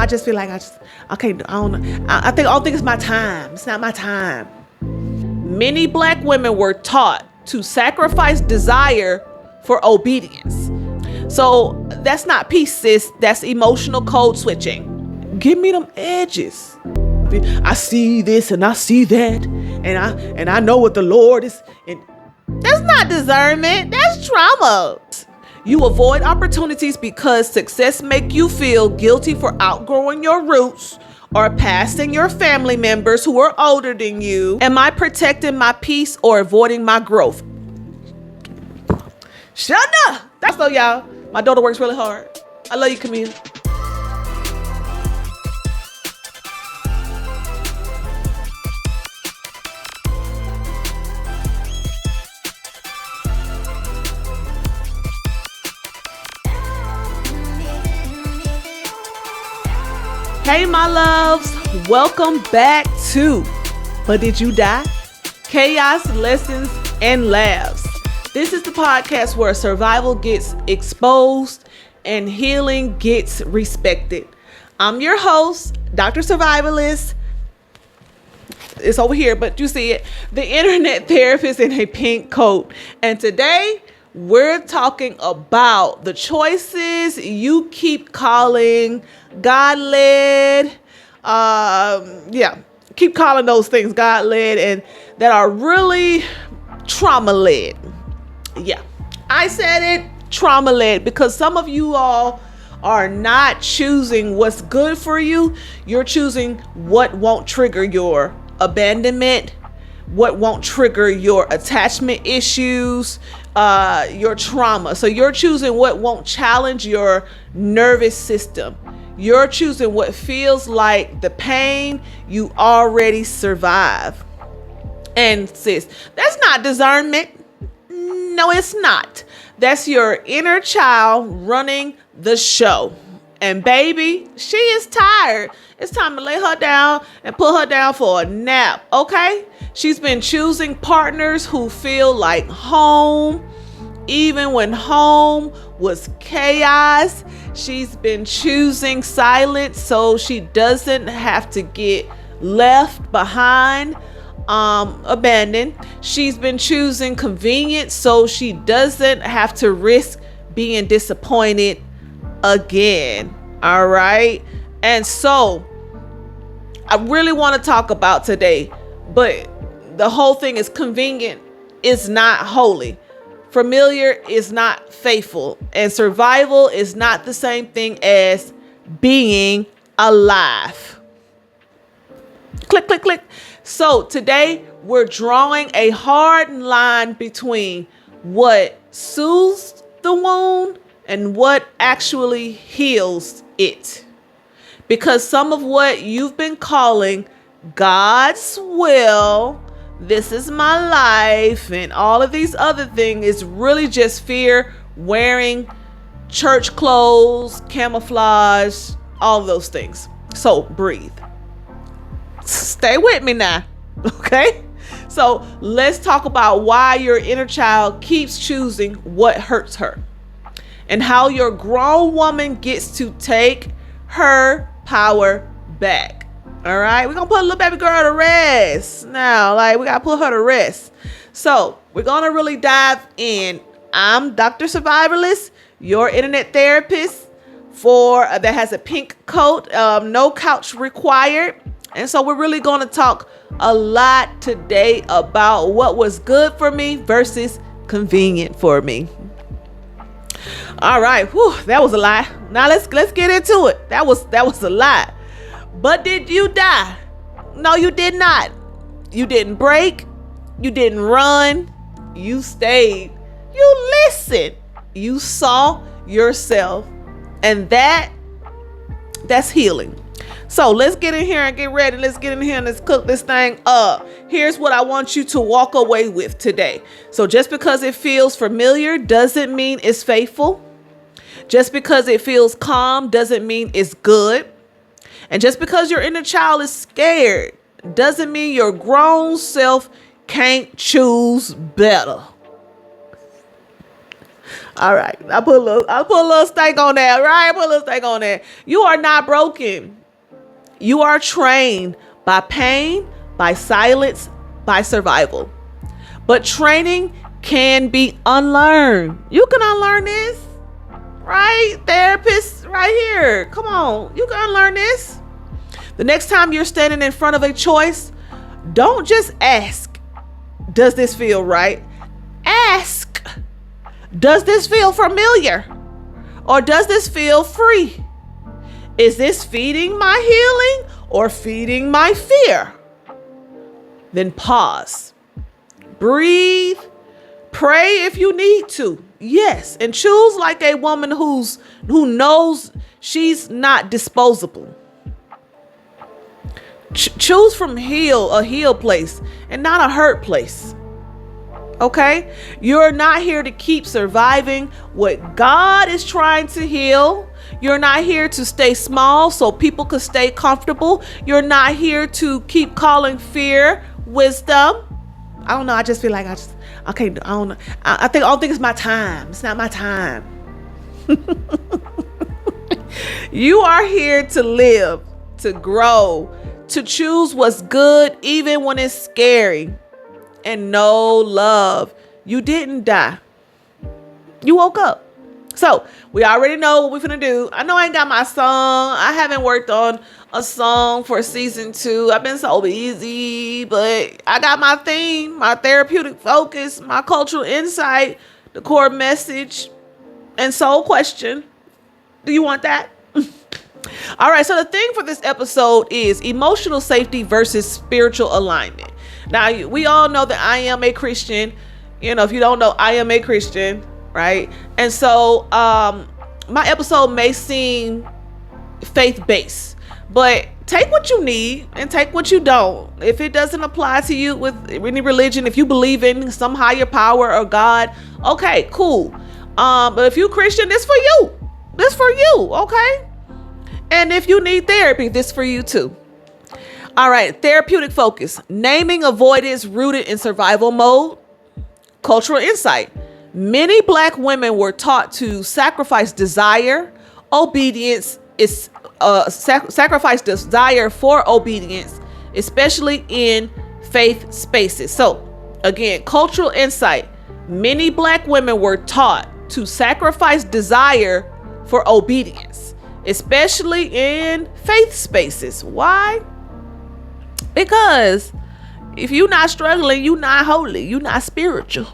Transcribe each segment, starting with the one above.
I just feel like I can't, I don't know. I don't think it's my time. It's not my time. Many Black women were taught to sacrifice desire for obedience. So that's not peace, sis. That's emotional code switching. Give me them edges. I see this and I see that, and I know what the Lord is. And that's not discernment. That's trauma. You avoid opportunities because success make you feel guilty for outgrowing your roots or passing your family members who are older than you. Am I protecting my peace or avoiding my growth? Shut up. That's so, y'all. My daughter works really hard. I love you, Camille. Hey, my loves, welcome back to But Did You Die? Chaos, Lessons, and Laughs. This is the podcast where survival gets exposed and healing gets respected. I'm your host, Dr. Survivalist. It's over here, but you see it. The internet therapist in a pink coat. And today, we're talking about the choices you keep calling God-led. Keep calling those things God-led and that are really trauma-led. Yeah, I said it, trauma-led, because some of you all are not choosing what's good for you. You're choosing what won't trigger your abandonment, what won't trigger your attachment issues, your trauma. So you're choosing what won't challenge your nervous system. You're choosing what feels like the pain you already survive. And sis, that's not discernment. No, it's not. That's your inner child running the show. And baby, she is tired. It's time to lay her down and put her down for a nap, okay? She's been choosing partners who feel like home, even when home was chaos. She's been choosing silence so she doesn't have to get left behind, abandoned. She's been choosing convenience so she doesn't have to risk being disappointed again. All right. And so I really want to talk about today, but the whole thing is convenient is not holy. Familiar is not faithful, and survival is not the same thing as being alive. Click, click, click. So today we're drawing a hard line between what soothes the wound and what actually heals it. Because some of what you've been calling God's will, this is my life, and all of these other things is really just fear wearing church clothes, camouflage, all of those things. So breathe. Stay with me now, okay? So let's talk about why your inner child keeps choosing what hurts her and how your grown woman gets to take her power back. All right, we're gonna put a little baby girl to rest now. Like, we gotta put her to rest. So we're gonna really dive in. I'm Dr. Survivalist, your internet therapist that has a pink coat, no couch required. And so we're really gonna talk a lot today about what was good for me versus convenient for me. All right, whew, that was a lie. Now let's get into it. That was a lie. But did you die? No, you did not. You didn't break. You didn't run. You stayed. You listened. You saw yourself. And that's healing. So let's get in here and get ready. Let's get in here and let's cook this thing up. Here's what I want you to walk away with today. So just because it feels familiar doesn't mean it's faithful. Just because it feels calm doesn't mean it's good. And just because your inner child is scared doesn't mean your grown self can't choose better. All right. I put a little stake on that. Right? I put a little stake on that. You are not broken. You are trained by pain, by silence, by survival. But training can be unlearned. You can unlearn this. Right? Therapist right here. Come on. You can unlearn this. The next time you're standing in front of a choice, don't just ask, does this feel right? Ask, does this feel familiar? Or does this feel free? Is this feeding my healing or feeding my fear? Then pause, breathe, pray if you need to. Yes, and choose like a woman who knows she's not disposable. Choose from a healed place and not a hurt place. Okay? You're not here to keep surviving what God is trying to heal. You're not here to stay small so people could stay comfortable. You're not here to keep calling fear wisdom. I don't know. I just feel like I don't know. I don't think it's my time. It's not my time. You are here to live, to grow, to choose what's good, even when it's scary. And no, love, you didn't die. You woke up. So we already know what we're gonna do. I know I ain't got my song. I haven't worked on a song for season 2. I've been so busy, but I got my theme, my therapeutic focus, my cultural insight, the core message, and soul question. Do you want that? All right. So the thing for this episode is emotional safety versus spiritual alignment. Now, we all know that I am a Christian. You know, if you don't know, I am a Christian, right? And so my episode may seem faith-based, but take what you need and take what you don't. If it doesn't apply to you with any religion, if you believe in some higher power or God, okay, cool. But if you're Christian, this for you. This for you, okay? And if you need therapy, this for you too. All right, therapeutic focus. Naming avoidance rooted in survival mode. Cultural insight. Many Black women were taught to sacrifice desire. Obedience is sacrifice desire for obedience, especially in faith spaces. So again, cultural insight. Many Black women were taught to sacrifice desire for obedience, especially in faith spaces. Why? Because if you're not struggling, you're not holy, you're not spiritual.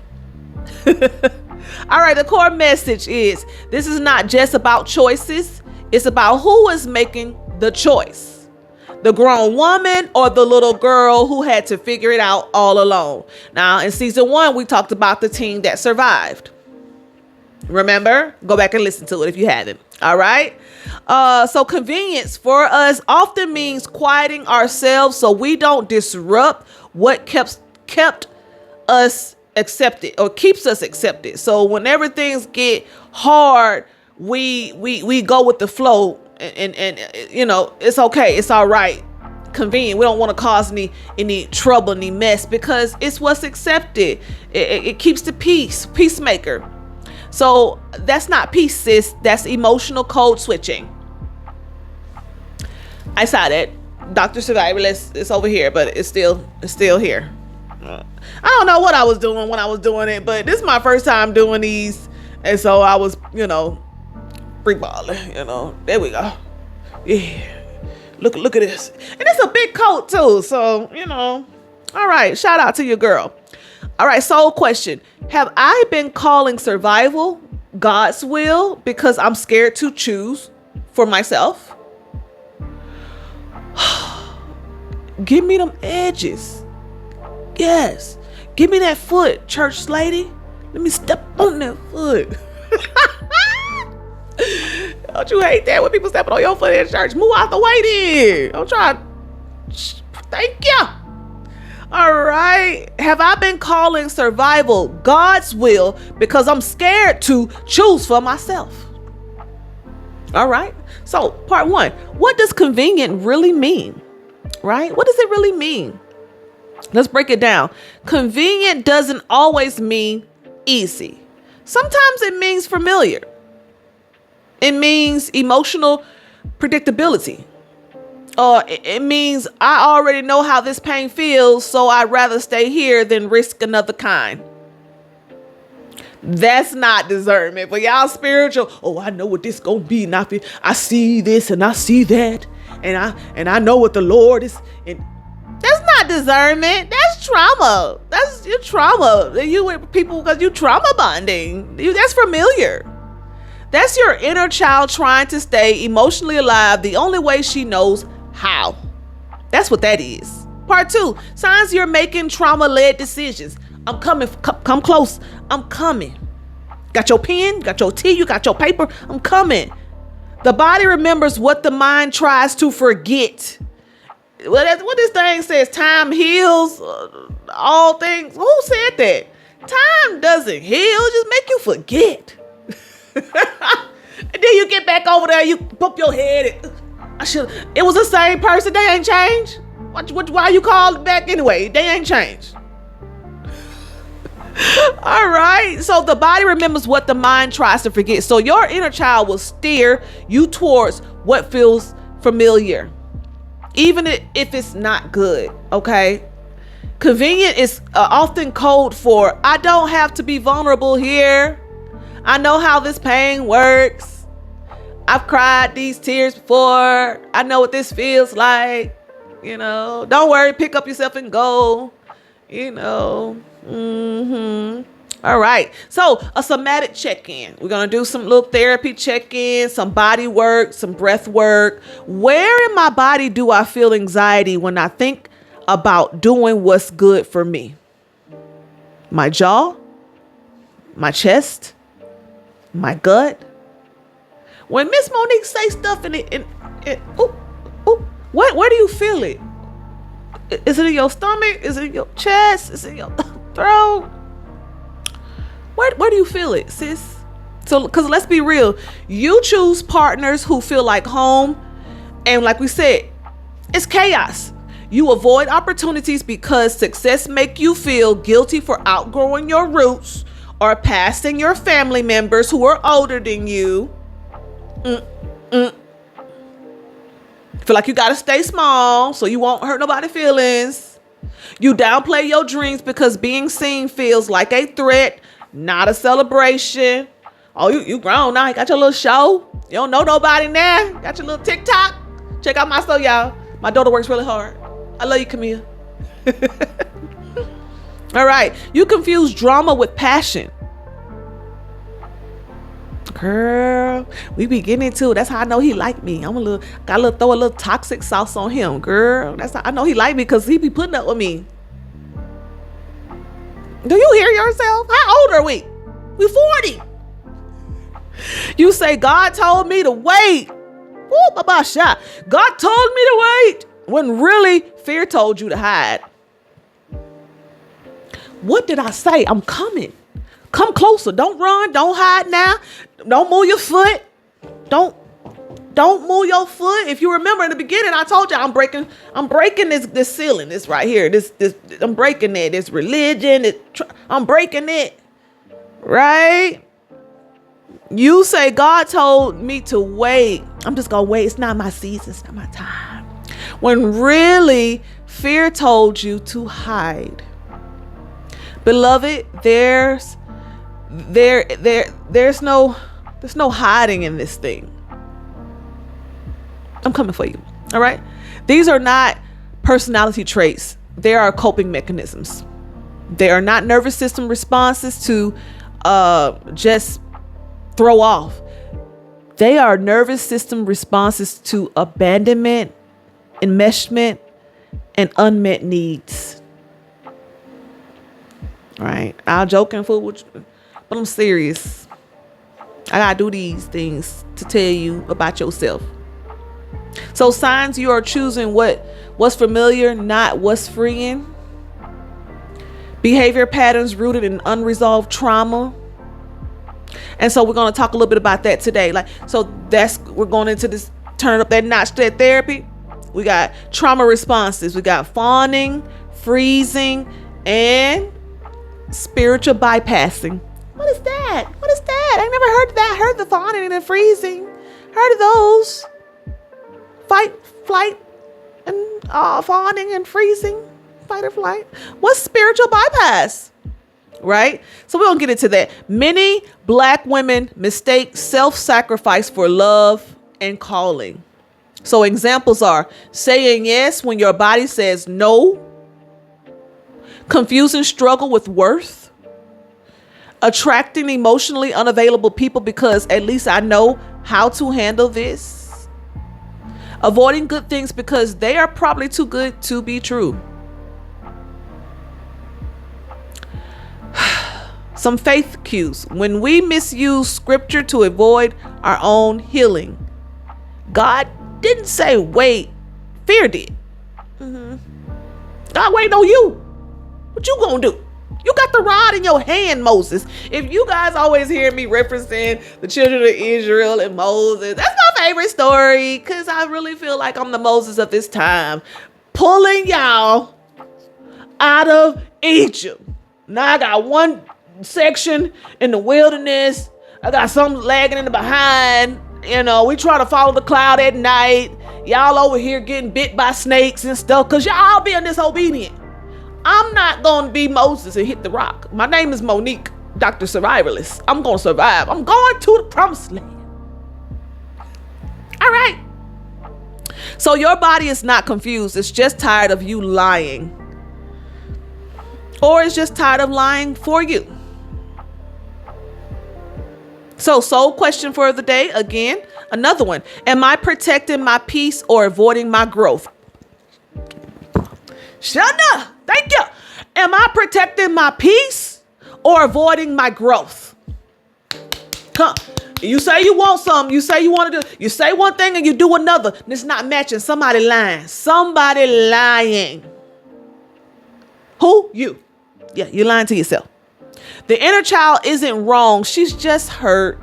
All right, the core message is this is not just about choices. It's about who is making the choice. The grown woman or the little girl who had to figure it out all alone. Now, in season 1, we talked about the teen that survived. Remember? Go back and listen to it if you haven't. All right. So convenience for us often means quieting ourselves so we don't disrupt what kept us accepted or keeps us accepted. So whenever things get hard, we go with the flow and you know, it's okay. It's all right. Convenient. We don't want to cause any trouble, any mess, because it's what's accepted. It keeps the peacemaker. So that's not peace, sis. That's emotional code switching. I saw that. Dr. Survivalist, it's over here, but it's still here. I don't know what I was doing when I was doing it, but this is my first time doing these. And so I was, free balling, There we go. Yeah. Look at this. And it's a big coat too. So, all right. Shout out to your girl. All right. Soul question. Have I been calling survival God's will because I'm scared to choose for myself? Give me them edges. Yes. Give me that foot, church lady. Let me step on that foot. Don't you hate that when people stepping on your foot in church? Move out the way then. Don't try. Thank you. All right. Have I been calling survival God's will because I'm scared to choose for myself? All right. So part 1, what does convenient really mean? Right? What does it really mean? Let's break it down. Convenient doesn't always mean easy. Sometimes it means familiar. It means emotional predictability. It means I already know how this pain feels, so I'd rather stay here than risk another kind. That's not discernment. But y'all spiritual, oh, I know what this gonna be. And I see this and I see that. And I know what the Lord is. And that's not discernment. That's trauma. That's your trauma. You with people because you trauma bonding. That's familiar. That's your inner child trying to stay emotionally alive the only way she knows how. That's what that is. Part 2, signs you're making trauma-led decisions. I'm coming. Come close. I'm coming. Got your pen, got your tea, you got your paper. I'm coming. The body remembers what the mind tries to forget. Well, that's what this thing says. Time heals all things. Who said that? Time doesn't heal. Just make you forget. And then you get back over there. You bump your head. It was the same person. They ain't changed. Why you called back anyway? They ain't changed. All right. So the body remembers what the mind tries to forget. So your inner child will steer you towards what feels familiar, even if it's not good. Okay. Convenient is often code for I don't have to be vulnerable here. I know how this pain works. I've cried these tears before. I know what this feels like. Don't worry, pick up yourself and go. All right. So a somatic check-in. We're going to do some little therapy check-in, some body work, some breath work. Where in my body do I feel anxiety when I think about doing what's good for me? My jaw, my chest, my gut. When Miss Monique say stuff where do you feel it? Is it in your stomach? Is it in your chest? Is it in your throat? Where do you feel it, sis? So, because let's be real, you choose partners who feel like home. And like we said, it's chaos. You avoid opportunities because success make you feel guilty for outgrowing your roots or passing your family members who are older than you. Feel like you got to stay small so you won't hurt nobody's feelings. You downplay your dreams because being seen feels like a threat, not a celebration. Oh, you grown now. You got your little show. You don't know nobody now. Got your little TikTok. Check out my stuff, y'all. My daughter works really hard. I love you, Camille. All right. You confuse drama with passion. Girl, we be getting into it. That's how I know he like me. Throw a little toxic sauce on him, girl. That's how I know he like me, because he be putting up with me. Do you hear yourself? How old are we? We 40. You say, God told me to wait. Woo, baba shot. God told me to wait. When really fear told you to hide. What did I say? I'm coming. Come closer. Don't run. Don't hide now. Don't move your foot. Don't move your foot. If you remember in the beginning, I told you I'm breaking this ceiling. This right here. This I'm breaking it. This religion. I'm breaking it. Right? You say God told me to wait. I'm just gonna wait. It's not my season. It's not my time. When really fear told you to hide. Beloved, there's no hiding in this thing. I'm coming for you. All right. These are not personality traits. They are coping mechanisms. They are not nervous system responses to just throw off. They are nervous system responses to abandonment, enmeshment, and unmet needs. All right. I'll joke and fool with you, but I'm serious. I gotta do these things to tell you about yourself. So signs you are choosing what's familiar, not what's freeing. Behavior patterns rooted in unresolved trauma. And so we're going to talk a little bit about that today. We're going into this, turn up that notch, that therapy. We got trauma responses. We got fawning, freezing, and spiritual bypassing. What is that? What is that? I never heard that. Heard the fawning and freezing. Heard of those. Fight, flight, and fawning and freezing. Fight or flight. What's spiritual bypass? Right? So we don't get into that. Many Black women mistake self-sacrifice for love and calling. So examples are saying yes when your body says no, confusing struggle with worth, attracting emotionally unavailable people because at least I know how to handle this, avoiding good things because they are probably too good to be true. Some faith cues. When we misuse scripture to avoid our own healing, God didn't say wait, fear did. God waiting on you. What you gonna do? You got the rod in your hand, Moses. If you guys always hear me referencing the children of Israel and Moses, that's my favorite story because I really feel like I'm the Moses of this time, pulling y'all out of Egypt. Now I got one section in the wilderness. I got some lagging in the behind. You know, we try to follow the cloud at night. Y'all over here getting bit by snakes and stuff because y'all being disobedient. I'm not going to be Moses and hit the rock. My name is Monique, Dr. Survivalist. I'm going to survive. I'm going to the promised land. All right. So your body is not confused. It's just tired of you lying. Or it's just tired of lying for you. So soul question for the day. Again, another one. Am I protecting my peace or avoiding my growth? Shana, thank you. Am I protecting my peace or avoiding my growth? Come. You say you want something. You say you want to do. You say one thing and you do another. And it's not matching. Somebody lying. Somebody lying. Who? You. Yeah, you're lying to yourself. The inner child isn't wrong. She's just hurt.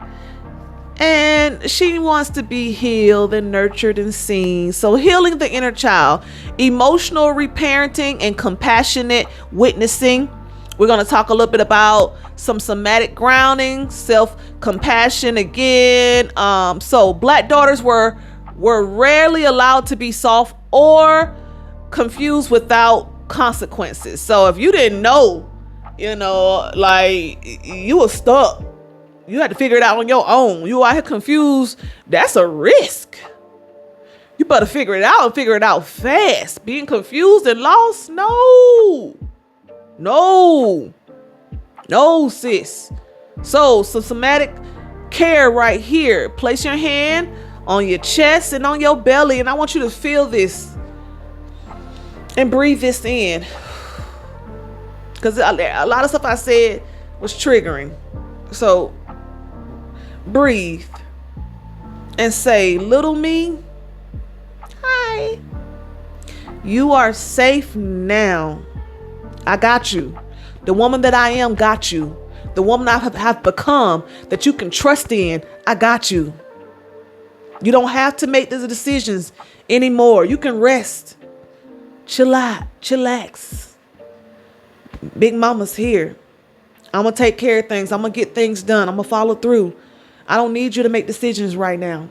And she wants to be healed and nurtured and seen. So healing the inner child, emotional reparenting and compassionate witnessing. We're going to talk a little bit about some somatic grounding, self-compassion again. So Black daughters were rarely allowed to be soft or confused without consequences. So if you didn't know, like you were stuck. You had to figure it out on your own. You out here confused. That's a risk. You better figure it out and figure it out fast. Being confused and lost? No, sis. So some somatic care right here. Place your hand on your chest and on your belly. And I want you to feel this and breathe this in. Because a lot of stuff I said was triggering. So breathe and say, little me, hi. You are safe now. I got you. The woman that I am got you. The woman I have become that you can trust in, I got you. You don't have to make these decisions anymore. You can rest. Chill out. Chillax. Big mama's here. I'm going to take care of things. I'm going to get things done. I'm going to follow through. I don't need you to make decisions right now.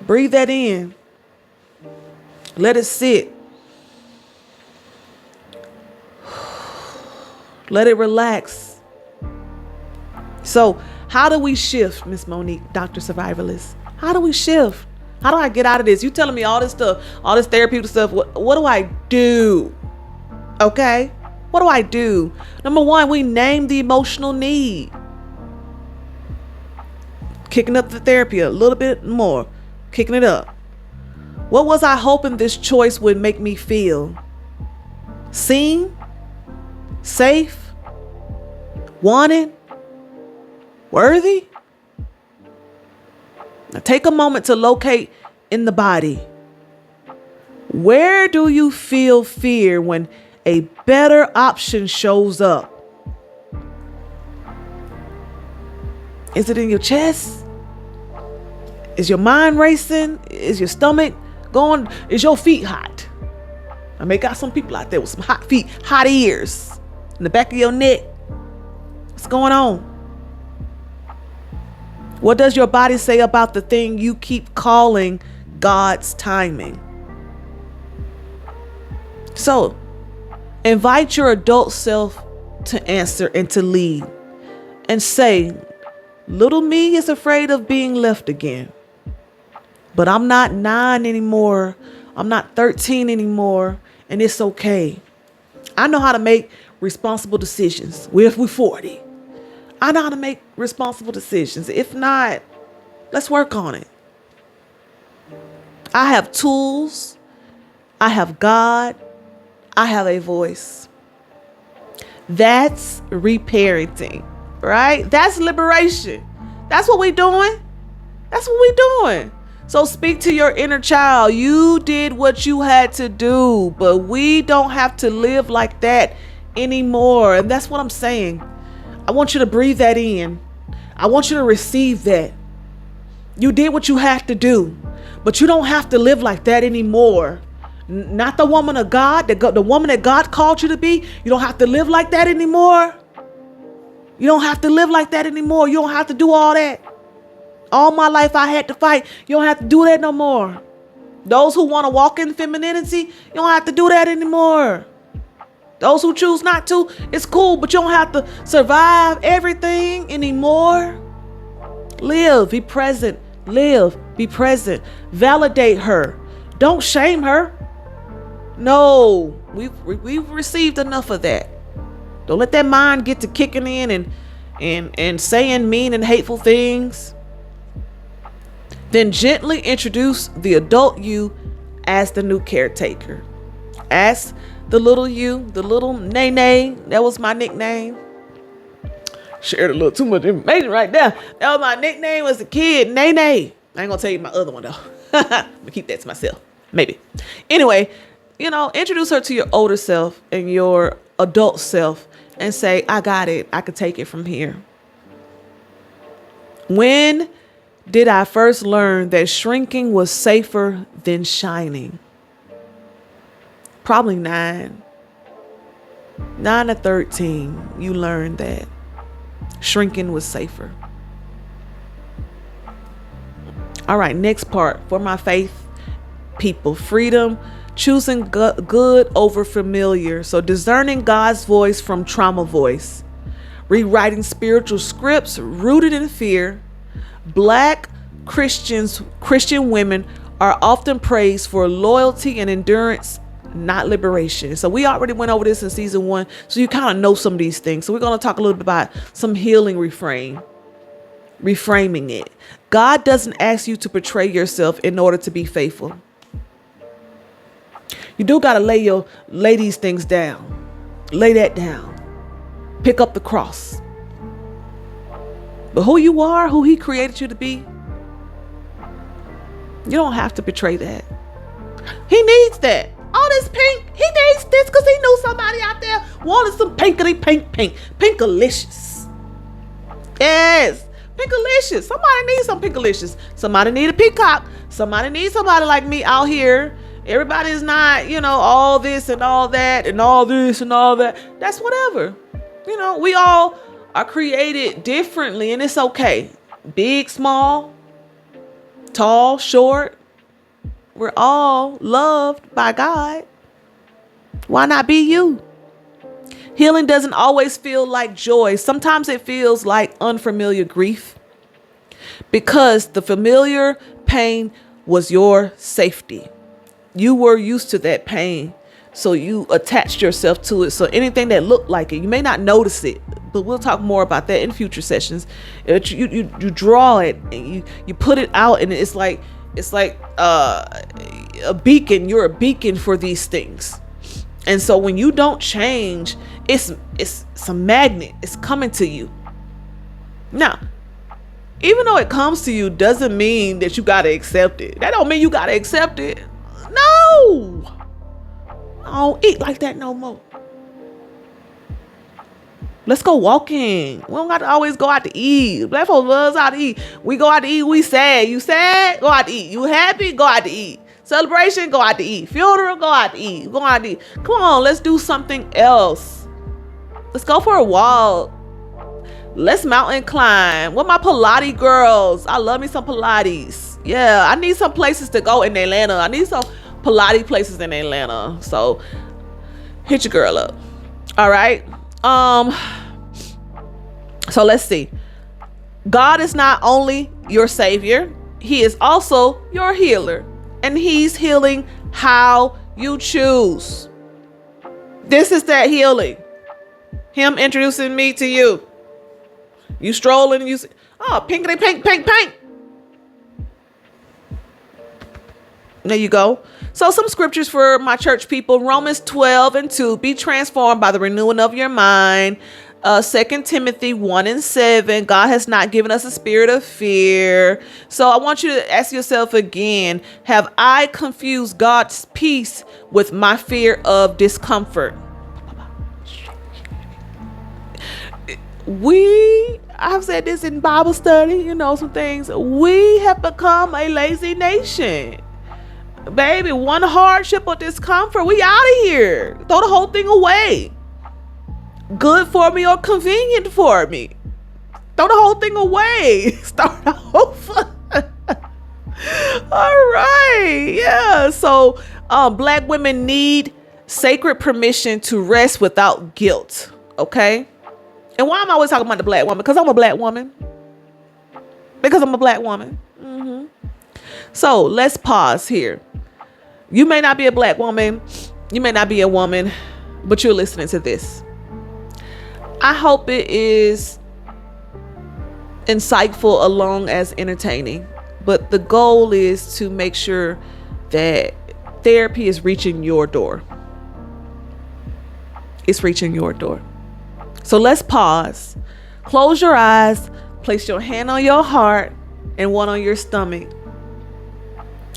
Breathe that in. Let it sit. Let it relax. So how do we shift, Miss Monique, Dr. Survivalist? How do we shift? How do I get out of this? You telling me all this stuff, all this therapeutic stuff. What do I do? Okay. What do I do? Number one, we name the emotional need. Kicking up the therapy a little bit more. Kicking it up. What was I hoping this choice would make me feel? Seen? Safe? Wanted? Worthy? Now take a moment to locate in the body. Where do you feel fear when a better option shows up? Is it in your chest? Is your mind racing? Is your stomach going? Is your feet hot? I may got some people out there with some hot feet, hot ears in the back of your neck. What's going on? What does your body say about the thing you keep calling God's timing? So, invite your adult self to answer and to lead. And say, little me is afraid of being left again. But I'm not 9 anymore. I'm not 13 anymore. And it's okay. I know how to make responsible decisions. If we're 40, I know how to make responsible decisions. If not, let's work on it. I have tools. I have God. I have a voice. That's reparenting, right? That's liberation. That's what we're doing. That's what we're doing. So speak to your inner child. You did what you had to do, but we don't have to live like that anymore. And that's what I'm saying. I want you to breathe that in. I want you to receive that. You did what you had to do, but you don't have to live like that anymore. Not the woman of God, the woman that God called you to be. You don't have to live like that anymore. You don't have to live like that anymore. You don't have to do all that. All my life I had to fight. You don't have to do that no more. Those who want to walk in femininity, you don't have to do that anymore. Those who choose not to, it's cool, but you don't have to survive everything anymore. Live, be present. Live, be present. Validate her. Don't shame her. No, we've received enough of that. Don't let that mind get to kicking in and saying mean and hateful things. Then gently introduce the adult you as the new caretaker. Ask the little you, the little Nene, that was my nickname. Shared a little too much information right there. That was my nickname as a kid, Nene. I ain't gonna tell you my other one though. I'm gonna keep that to myself, maybe. Anyway, introduce her to your older self and your adult self and say, I got it. I could take it from here. When did I first learn that shrinking was safer than shining? Probably 9. 9 to 13, you learned that shrinking was safer. All right, next part for my faith people. Freedom, choosing good over familiar. So discerning God's voice from trauma voice. Rewriting spiritual scripts rooted in fear. Black Christian women are often praised for loyalty and endurance, not liberation. So we already went over this in season 1. So you kind of know some of these things. So we're going to talk a little bit about some healing reframing it. God doesn't ask you to portray yourself in order to be faithful. You do got to lay these things down. Lay that down. Pick up the cross. But who you are, who he created you to be, you don't have to betray that. He needs that. All this pink, he needs this because he knew somebody out there wanted some pinkity pink. Pinkalicious. Yes, pinkalicious. Somebody needs some pinkalicious. Somebody need a peacock. Somebody needs somebody like me out here. Everybody is not, all this and all that and all this and all that. That's whatever. We all are created differently, and it's okay. Big, small, tall, short. We're all loved by God. Why not be you? Healing doesn't always feel like joy. Sometimes it feels like unfamiliar grief because the familiar pain was your safety. You were used to that pain, so you attached yourself to it. So anything that looked like it, you may not notice it, but we'll talk more about that in future sessions. You draw it and you put it out, and it's like a beacon. You're a beacon for these things. And so when you don't change, it's a magnet. It's coming to you. Now, even though it comes to you, doesn't mean that you got to accept it. That don't mean you got to accept it. No, I don't eat like that no more. Let's go walking. We don't got to always go out to eat. Black folks loves out to eat. We go out to eat. We sad. You sad? Go out to eat. You happy? Go out to eat. Celebration? Go out to eat. Funeral? Go out to eat. Go out to eat. Come on, let's do something else. Let's go for a walk. Let's mountain climb. With my Pilates girls. I love me some Pilates. Yeah, I need some places to go in Atlanta. I need some Pilates places in Atlanta. So hit your girl up. All right. So let's see. God is not only your savior, he is also your healer. And he's healing how you choose. This is that healing. Him introducing me to you. You strolling and you say, oh, pinkity pink, pink, pink. There you go. So some scriptures for my church people. Romans 12:2. Be transformed by the renewing of your mind. 2 Timothy 1:7. God has not given us a spirit of fear. So I want you to ask yourself again, have I confused God's peace with my fear of discomfort? I've said this in Bible study, some things. We have become a lazy nation. Baby, one hardship or discomfort, we out of here. Throw the whole thing away. Good for me or convenient for me. Throw the whole thing away. Start over. All right. Yeah. So Black women need sacred permission to rest without guilt. Okay. And why am I always talking about the Black woman? Because I'm a Black woman. So let's pause here. You may not be a Black woman. You may not be a woman, but you're listening to this. I hope it is insightful along as entertaining. But the goal is to make sure that therapy is reaching your door. It's reaching your door. So let's pause. Close your eyes. Place your hand on your heart and one on your stomach.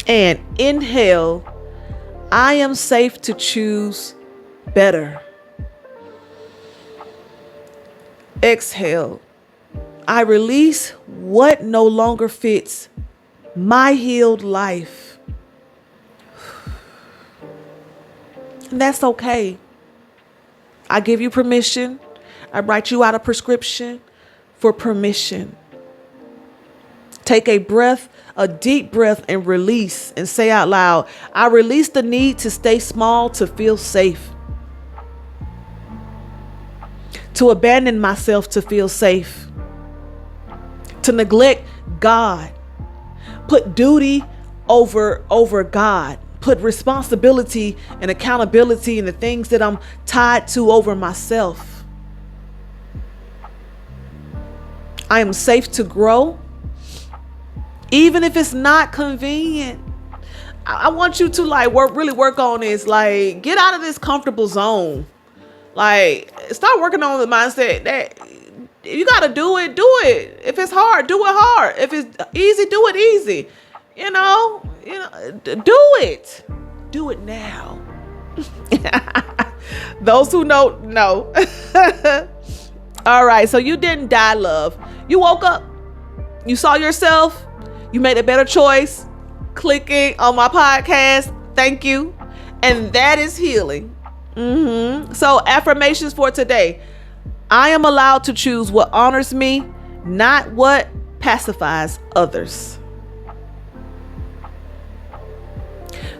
And inhale. I am safe to choose better. Exhale. I release what no longer fits my healed life. And that's okay. I give you permission. I write you out a prescription for permission. Take a breath, a deep breath, and release and say out loud, I release the need to stay small to feel safe. To abandon myself to feel safe. To neglect God. Put duty over God. Put responsibility and accountability and the things that I'm tied to over myself. I am safe to grow, even if it's not convenient. I want you to really work on this. Get out of this comfortable zone. Start working on the mindset that you got to do it. If it's hard, do it hard. If it's easy, do it easy. Do it. Do it now. Those who know. All right. So you didn't die, love. You woke up. You saw yourself. You made a better choice. Clicking on my podcast. Thank you. And that is healing. So affirmations for today. I am allowed to choose what honors me, not what pacifies others.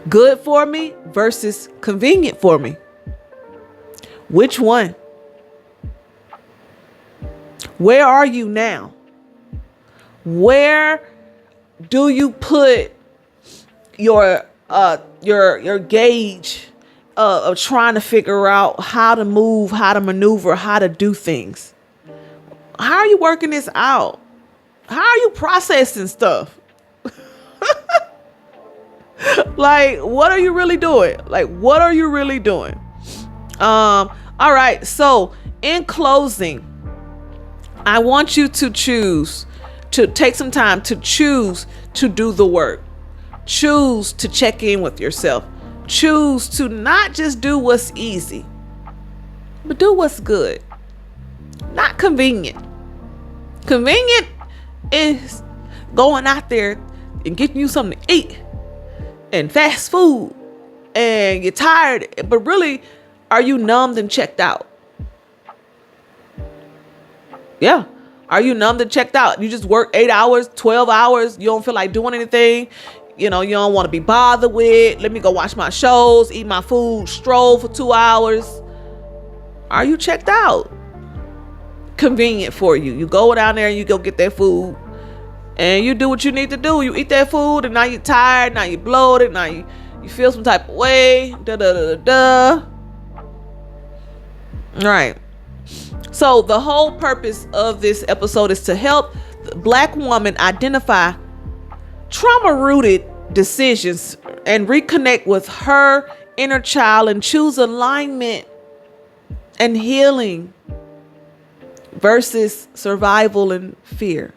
Good for me versus convenient for me. Which one? Where are you now? Where do you put your gauge of trying to figure out how to move, how to maneuver, how to do things? How are you working this out? How are you processing stuff? What are you really doing? What are you really doing? All right. So in closing, I want you to choose to take some time to choose to do the work. Choose to check in with yourself. Choose to not just do what's easy, but do what's good. Not convenient. Convenient is going out there and getting you something to eat and fast food and you're tired, but really, are you numbed and checked out? Yeah. Are you numbed and checked out? You just work 8 hours, 12 hours. You don't feel like doing anything. You don't want to be bothered with. Let me go watch my shows, eat my food, stroll for 2 hours. Are you checked out? Convenient for you. You go down there and you go get that food and you do what you need to do. You eat that food and now you're tired. Now you're bloated. Now you feel some type of way. All right. So the whole purpose of this episode is to help the Black woman identify trauma-rooted decisions and reconnect with her inner child and choose alignment and healing versus survival and fear.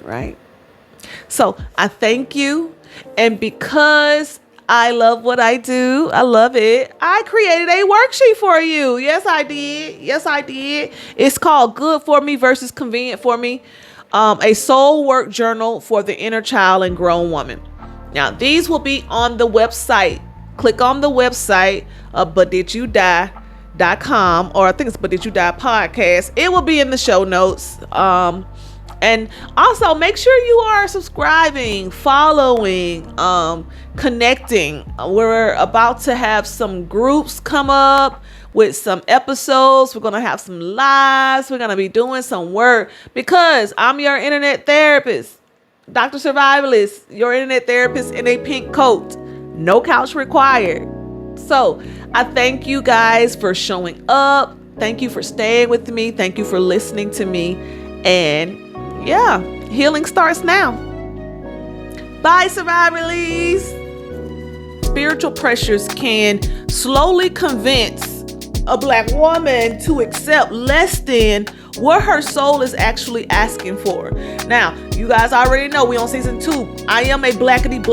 Right? So I thank you. And because I love what I do, I love it, I created a worksheet for you. Yes, I did. It's called Good For Me versus Convenient For Me. A soul work journal for the inner child and grown woman. Now, these will be on the website. Click on the website, butdidyouDie.com, or I think it's But Did You Die Podcast. It will be in the show notes. And also make sure you are subscribing, following, connecting. We're about to have some groups come up with some episodes. We're going to have some lives. We're going to be doing some work because I'm your internet therapist, Dr. Survivalist, your internet therapist in a pink coat. No couch required. So I thank you guys for showing up. Thank you for staying with me. Thank you for listening to me. And yeah, healing starts now. Bye, survivalies. Spiritual pressures can slowly convince a Black woman to accept less than what her soul is actually asking for. Now, you guys already know we on season 2. I am a black woman.